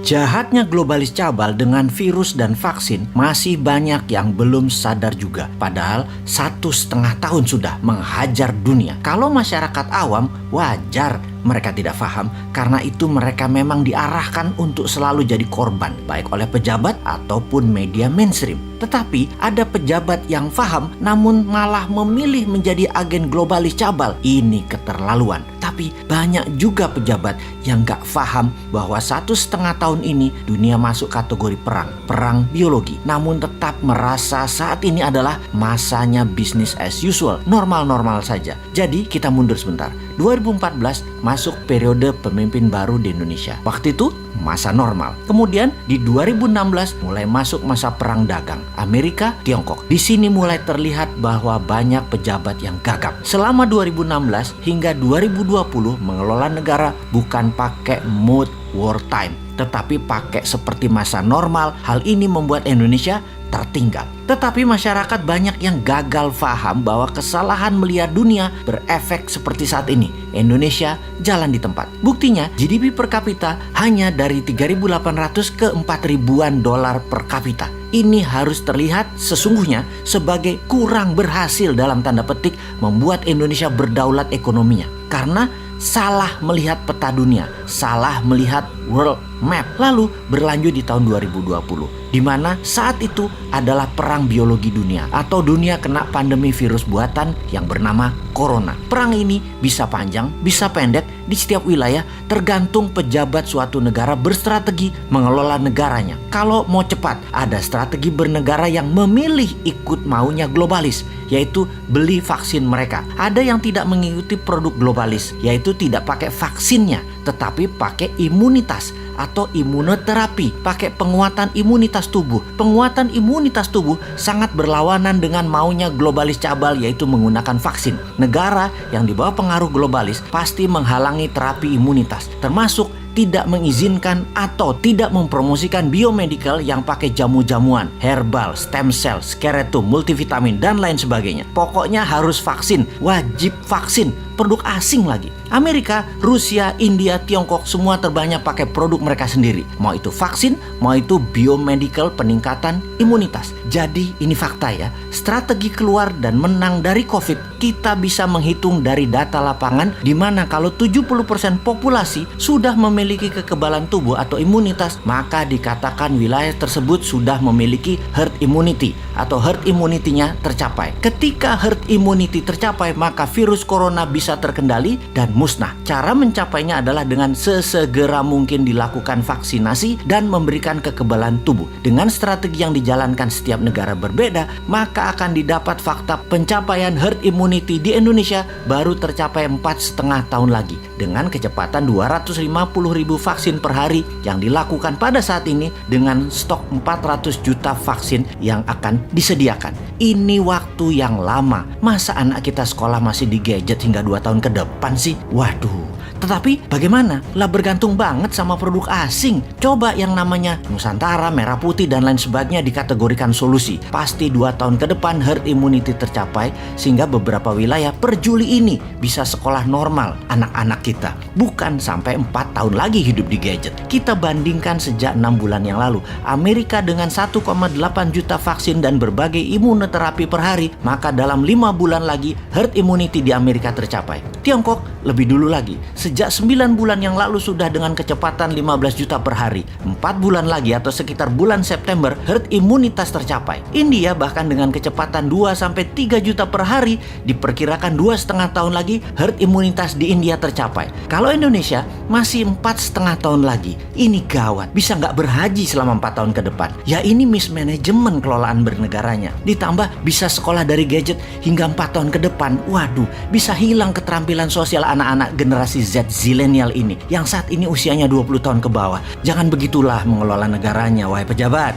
Jahatnya globalis cabal dengan virus dan vaksin masih banyak yang belum sadar juga. Padahal 1,5 tahun sudah menghajar dunia. Kalau masyarakat awam wajar mereka tidak paham, karena itu mereka memang diarahkan untuk selalu jadi korban, baik oleh pejabat ataupun media mainstream. Tetapi ada pejabat yang paham namun malah memilih menjadi agen globalis cabal. Ini keterlaluan. Tapi banyak juga pejabat yang gak paham bahwa 1,5 tahun ini dunia masuk kategori perang biologi. Namun tetap merasa saat ini adalah masanya business as usual, normal-normal saja. Jadi kita mundur sebentar. 2014 masuk periode pemimpin baru di Indonesia. Waktu itu masa normal. Kemudian di 2016 mulai masuk masa perang dagang Amerika Tiongkok. Di sini mulai terlihat bahwa banyak pejabat yang gagap. Selama 2016 hingga 2020 mengelola negara bukan pakai mode wartime, tetapi pakai seperti masa normal. Hal ini membuat Indonesia tertinggal. Tetapi masyarakat banyak yang gagal paham bahwa kesalahan melihat dunia berefek seperti saat ini. Indonesia jalan di tempat. Buktinya GDP per kapita hanya dari 3.800 ke 4.000-an dolar per kapita. Ini harus terlihat sesungguhnya sebagai kurang berhasil dalam tanda petik membuat Indonesia berdaulat ekonominya. Karena salah melihat peta dunia, salah melihat world map. Lalu berlanjut di tahun 2020, di mana saat itu adalah perang biologi dunia atau dunia kena pandemi virus buatan yang bernama corona. Perang ini bisa panjang, bisa pendek di setiap wilayah, tergantung pejabat suatu negara berstrategi mengelola negaranya. Kalau mau cepat, ada strategi bernegara yang memilih ikut maunya globalis, yaitu beli vaksin mereka. Ada yang tidak mengikuti produk globalis, yaitu tidak pakai vaksinnya, tetapi pakai imunitas atau imunoterapi, pakai penguatan imunitas tubuh. Penguatan imunitas tubuh sangat berlawanan dengan maunya globalis cabal, yaitu menggunakan vaksin. Negara yang di bawah pengaruh globalis pasti menghalangi terapi imunitas, termasuk tidak mengizinkan atau tidak mempromosikan biomedical yang pakai jamu-jamuan, herbal, stem cell, skeletum, multivitamin, dan lain sebagainya. Pokoknya harus vaksin, wajib vaksin. Produk asing lagi. Amerika, Rusia, India, Tiongkok semua terbanyak pakai produk mereka sendiri. Mau itu vaksin, mau itu biomedical peningkatan imunitas. Jadi ini fakta ya. Strategi keluar dan menang dari COVID kita bisa menghitung dari data lapangan, di mana kalau 70% populasi sudah memiliki kekebalan tubuh atau imunitas, maka dikatakan wilayah tersebut sudah memiliki herd immunity atau herd immunity-nya tercapai. Ketika herd immunity tercapai, maka virus corona bisa terkendali dan musnah. Cara mencapainya adalah dengan sesegera mungkin dilakukan vaksinasi dan memberikan kekebalan tubuh. Dengan strategi yang dijalankan setiap negara berbeda, maka akan didapat fakta pencapaian herd immunity di Indonesia baru tercapai 4,5 tahun lagi dengan kecepatan 250.000 vaksin per hari yang dilakukan pada saat ini dengan stok 400 juta vaksin yang akan disediakan. Ini waktu yang lama. Masa anak kita sekolah masih di gadget hingga 2 tahun ke depan sih? Waduh. Tetapi bagaimana? Lah bergantung banget sama produk asing. Coba yang namanya Nusantara, Merah Putih, dan lain sebagainya dikategorikan solusi. Pasti 2 tahun ke depan herd immunity tercapai, sehingga beberapa wilayah per Juli ini bisa sekolah normal anak-anak kita. Bukan sampai 4 tahun lagi hidup di gadget. Kita bandingkan sejak 6 bulan yang lalu. Amerika dengan 1,8 juta vaksin dan berbagai imunoterapi per hari, maka dalam 5 bulan lagi herd immunity di Amerika tercapai. Tiongkok lebih dulu lagi. Sejak 9 bulan yang lalu sudah dengan kecepatan 15 juta per hari. 4 bulan lagi atau sekitar bulan September herd imunitas tercapai. India bahkan dengan kecepatan 2-3 juta per hari, diperkirakan 2,5 tahun lagi herd imunitas di India tercapai. Kalau Indonesia masih 4,5 tahun lagi. Ini gawat, bisa nggak berhaji selama 4 tahun ke depan. Ya ini mismanajemen kelolaan bernegaranya. Ditambah bisa sekolah dari gadget hingga 4 tahun ke depan. Waduh, bisa hilang keterampilan sosial anak-anak generasi Z zilenial ini yang saat ini usianya 20 tahun ke bawah. Jangan begitulah mengelola negaranya, wahai pejabat.